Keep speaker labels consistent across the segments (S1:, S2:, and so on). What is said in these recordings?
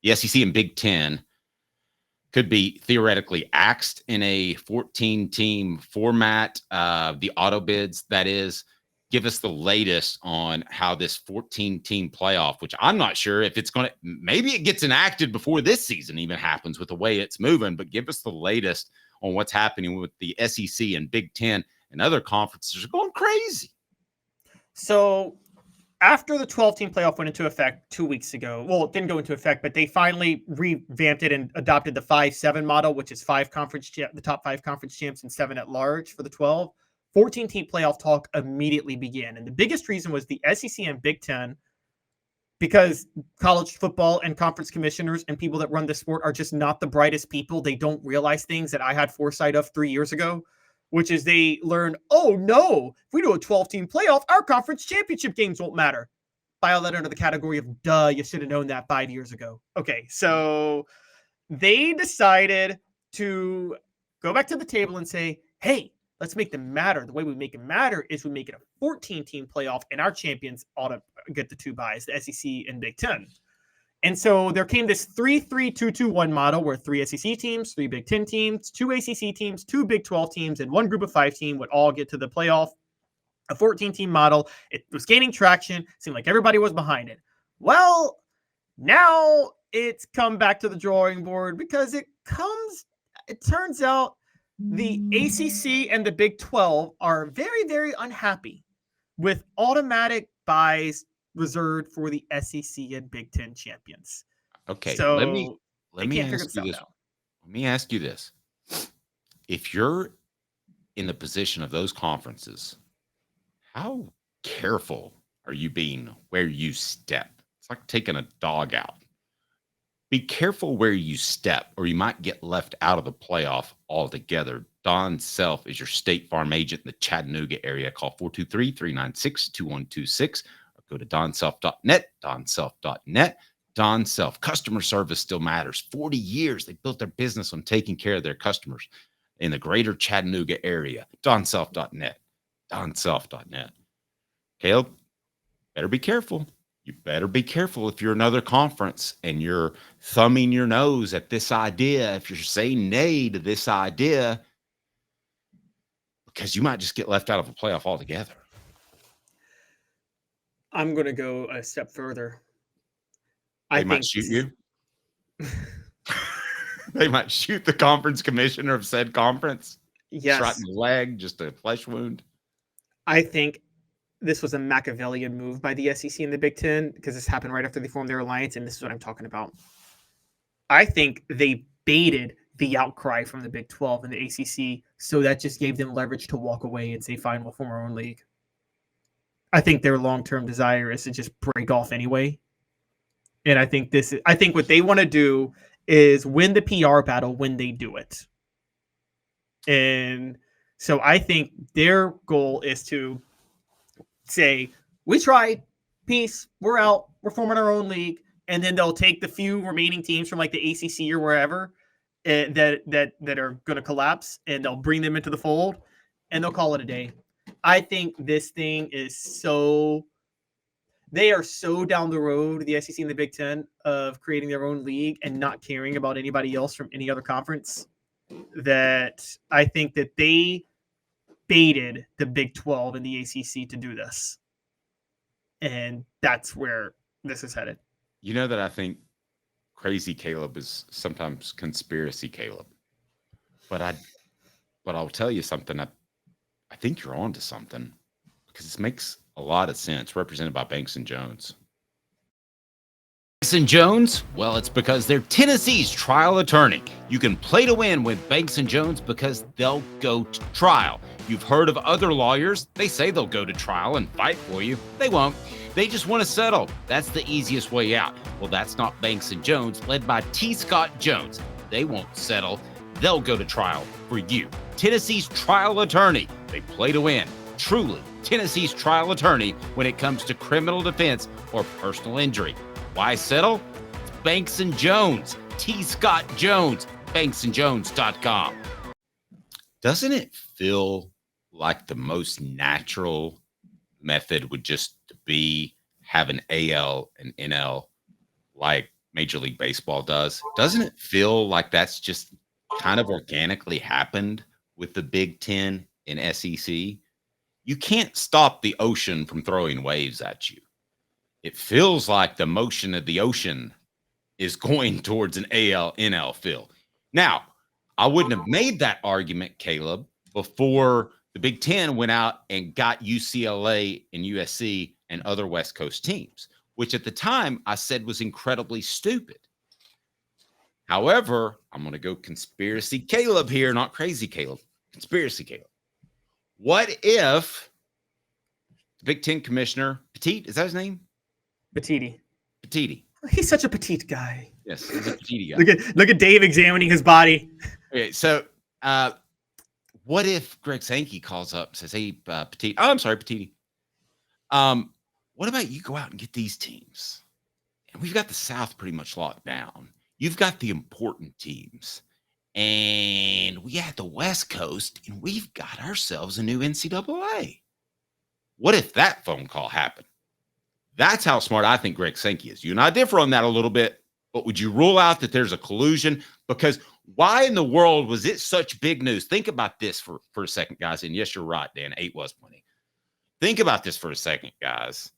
S1: The SEC and Big Ten could be theoretically axed in a 14-team format. The auto bids, that is. Give us the latest on how this 14-team playoff, which I'm not sure if it's going to, maybe it gets enacted before this season even happens with the way it's moving, but give us the latest on what's happening with the SEC and Big Ten and other conferences are going crazy.
S2: So after the 12-team playoff went into effect 2 weeks ago, well, it didn't go into effect, but they finally revamped it and adopted the 5-7 model, which is the top 5 conference champs and 7 at large for the 12. 14-team playoff talk immediately began. And the biggest reason was the SEC and Big Ten, because college football and conference commissioners and people that run the sport are just not the brightest people. They don't realize things that I had foresight of 3 years ago, which is they learn, oh no, if we do a 12-team playoff, our conference championship games won't matter. File that under the category of, duh, you should have known that 5 years ago. Okay, so they decided to go back to the table and say, hey, let's make them matter. The way we make it matter is we make it a 14-team playoff, and our champions ought to get the 2 byes, the SEC and Big Ten. And so there came this 3-3-2-2-1 model where 3 SEC teams, 3 Big Ten teams, 2 ACC teams, 2 Big 12 teams, and 1 group of 5 team would all get to the playoff. A 14-team model. It was gaining traction. Seemed like everybody was behind it. Well, now it's come back to the drawing board because it turns out the ACC and the Big 12 are very, very unhappy with automatic buys reserved for the SEC and Big Ten champions.
S1: Okay,
S2: so
S1: let me ask you this.
S2: Out.
S1: Let me ask you this. If you're in the position of those conferences, how careful are you being where you step? It's like taking a dog out. Be careful where you step, or you might get left out of the playoff altogether. Don Self is your State Farm agent in the Chattanooga area. Call 423-396-2126 or go to donself.net, donself.net. Don Self, customer service still matters. 40 years, they built their business on taking care of their customers in the greater Chattanooga area. donself.net, donself.net. Caleb, better be careful. You better be careful if you're another conference and you're thumbing your nose at this idea, if you're saying nay to this idea, because you might just get left out of a playoff altogether.
S2: I'm going to go a step further.
S1: They might shoot you. They might shoot the conference commissioner of said conference.
S2: Yes.
S1: Shot in the leg, just a flesh wound.
S2: I think this was a Machiavellian move by the SEC and the Big Ten because this happened right after they formed their alliance, and this is what I'm talking about. I think they baited the outcry from the Big 12 and the ACC, so that just gave them leverage to walk away and say, fine, we'll form our own league. I think their long-term desire is to just break off anyway. And I think what they want to do is win the PR battle when they do it. And so I think their goal is to say, we tried, peace, we're out, we're forming our own league, and then they'll take the few remaining teams from like the ACC or wherever that are going to collapse, and they'll bring them into the fold, and they'll call it a day. I think this thing is they are so down the road, the SEC and the Big Ten, of creating their own league and not caring about anybody else from any other conference, that I think that they baited the Big 12 and the ACC to do this. And that's where this is headed.
S1: You know that I think crazy Caleb is sometimes conspiracy Caleb. But I'll tell you something. I think you're on to something, because this makes a lot of sense, represented by Banks & Jones. Banks & Jones? Well, it's because they're Tennessee's trial attorney. You can play to win with Banks & Jones because they'll go to trial. You've heard of other lawyers. They say they'll go to trial and fight for you. They won't. They just want to settle. That's the easiest way out. Well, that's not Banks & Jones, led by T. Scott Jones. They won't settle. They'll go to trial for you. Tennessee's trial attorney. They play to win. Truly, Tennessee's trial attorney when it comes to criminal defense or personal injury. Why settle? It's Banks & Jones. T. Scott Jones. BanksandJones.com. Doesn't it feel like the most natural method would just be have an AL and NL like Major League Baseball does. Doesn't it feel like that's just kind of organically happened with the Big Ten and SEC? You can't stop the ocean from throwing waves at you. It feels like the motion of the ocean is going towards an AL NL field. Now, I wouldn't have made that argument, Caleb, before the Big Ten went out and got UCLA and USC and other West Coast teams, which at the time I said was incredibly stupid. However, I'm going to go conspiracy Caleb here, not crazy Caleb. Conspiracy Caleb. What if the Big Ten commissioner, Petitti, is that his name?
S2: Petitti.
S1: Petitti.
S2: He's such a petite guy.
S1: Yes, he's a Petitti guy.
S2: Look at Dave examining his body.
S1: Okay, so what if Greg Sankey calls up and says, hey, Petitti, oh, I'm sorry, Petitti. What about you go out and get these teams? And we've got the South pretty much locked down. You've got the important teams. And we had the West Coast, and we've got ourselves a new NCAA. What if that phone call happened? That's how smart I think Greg Sankey is. You and I differ on that a little bit, but would you rule out that there's a collusion? Because why in the world was it such big news? Think about this for a second, guys. And yes, you're right, Dan. 8 was plenty. Think about this for a second, guys.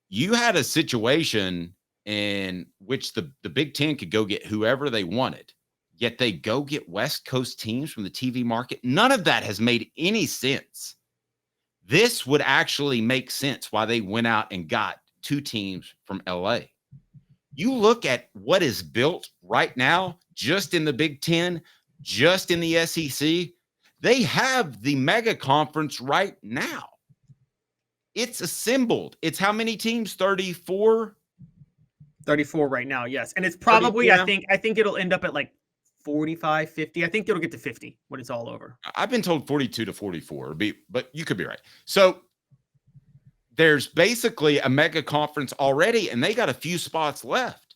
S1: You had a situation in which the Big Ten could go get whoever they wanted, yet they go get West Coast teams from the TV market. None of that has made any sense. This would actually make sense why they went out and got 2 teams from LA. You look at what is built right now, just in the Big Ten, just in the SEC, they have the mega conference right now. It's assembled. It's how many teams? 34?
S2: 34 right now, yes. And it's probably, I think it'll end up at like 45, 50. I think it'll get to 50 when it's all over.
S1: I've been told 42 to 44, but you could be right. So there's basically a mega conference already, and they got a few spots left.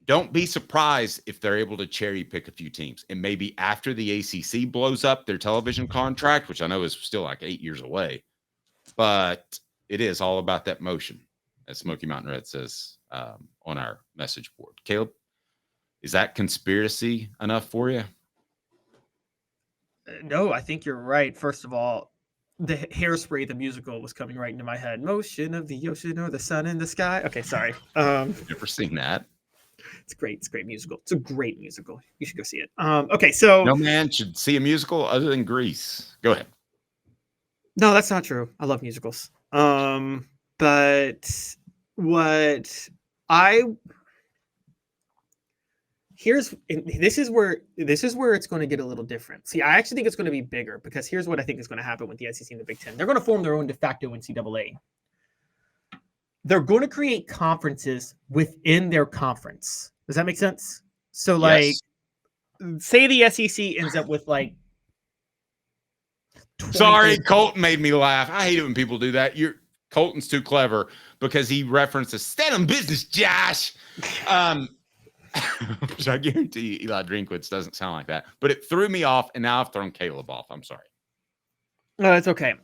S1: Don't be surprised if they're able to cherry pick a few teams. And maybe after the ACC blows up their television contract, which I know is still like 8 years away, but it is all about that motion, as Smoky Mountain Red says on our message board. Caleb, is that conspiracy enough for you?
S2: No, I think you're right. First of all, the Hairspray, the musical, was coming right into my head. Motion of the ocean or the sun in the sky. Okay, sorry.
S1: Never seen that.
S2: It's great. It's a great musical. It's a great musical. You should go see it. Okay, so
S1: no man should see a musical other than Grease. Go ahead.
S2: No, that's not true. I love musicals. But what I this is where it's going to get a little different. See, I actually think it's going to be bigger because here's what I think is going to happen with the SEC and the Big Ten. They're going to form their own de facto NCAA. They're going to create conferences within their conference. Does that make sense? So, like,
S1: yes.
S2: Say the SEC ends up with like.
S1: Sorry, Colton made me laugh. I hate it when people do that. Colton's too clever because he referenced a Stanham business, Josh. Which I guarantee you, Eli Drinkwitz doesn't sound like that. But it threw me off, and now I've thrown Caleb off. I'm sorry.
S2: No, it's okay.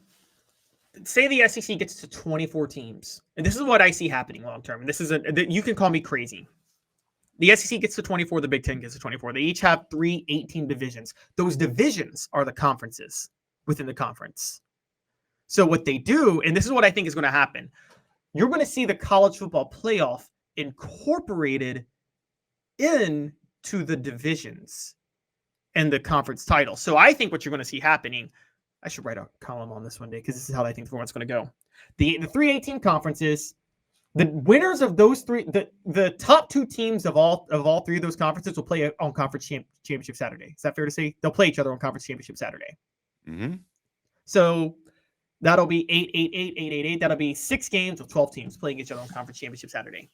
S2: Say the SEC gets to 24 teams. And this is what I see happening long term. And this is you can call me crazy. The SEC gets to 24. The Big Ten gets to 24. They each have 3 18 divisions. Those divisions are the conferences within the conference. So what they do, and this is what I think is going to happen, you're going to see the college football playoff incorporated into the divisions and the conference title. So I think what you're going to see happening, I should write a column on this one day because this is how I think the format's going to go. The 3 conferences, the winners of those 3, the top 2 teams of all 3 of those conferences will play on conference championship Saturday. Is that fair to say? They'll play each other on conference championship Saturday.
S1: Mm-hmm.
S2: So that'll be 8. That'll be 6 games with 12 teams playing each other on conference championship Saturday.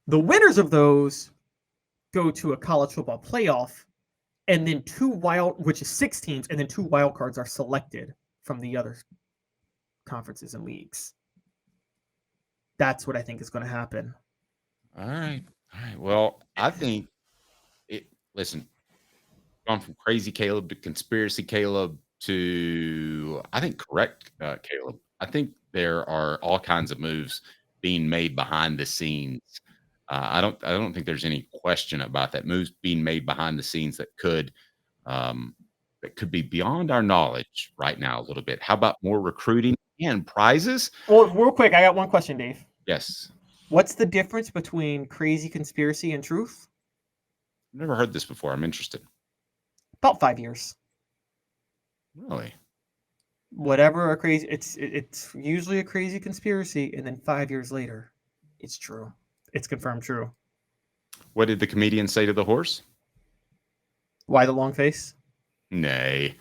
S2: The winners of those go to a college football playoff, and then 6 teams, and then 2 wild cards are selected from the other conferences and leagues. That's what I think is going to happen.
S1: All right. Well, I think listen, gone from crazy Caleb to conspiracy Caleb to, I think, correct Caleb. I think there are all kinds of moves being made behind the scenes. I don't think there's any question about that. Moves being made behind the scenes that could be beyond our knowledge right now a little bit. How about more recruiting and prizes?
S2: Well, real quick, I got one question, Dave.
S1: Yes.
S2: What's the difference between crazy conspiracy and truth?
S1: I've never heard this before. I'm interested.
S2: About 5 years.
S1: Really?
S2: Whatever a crazy, it's usually a crazy conspiracy, and then 5 years later, it's true. It's confirmed true.
S1: What did the comedian say to the horse?
S2: Why the long face?
S1: Nay.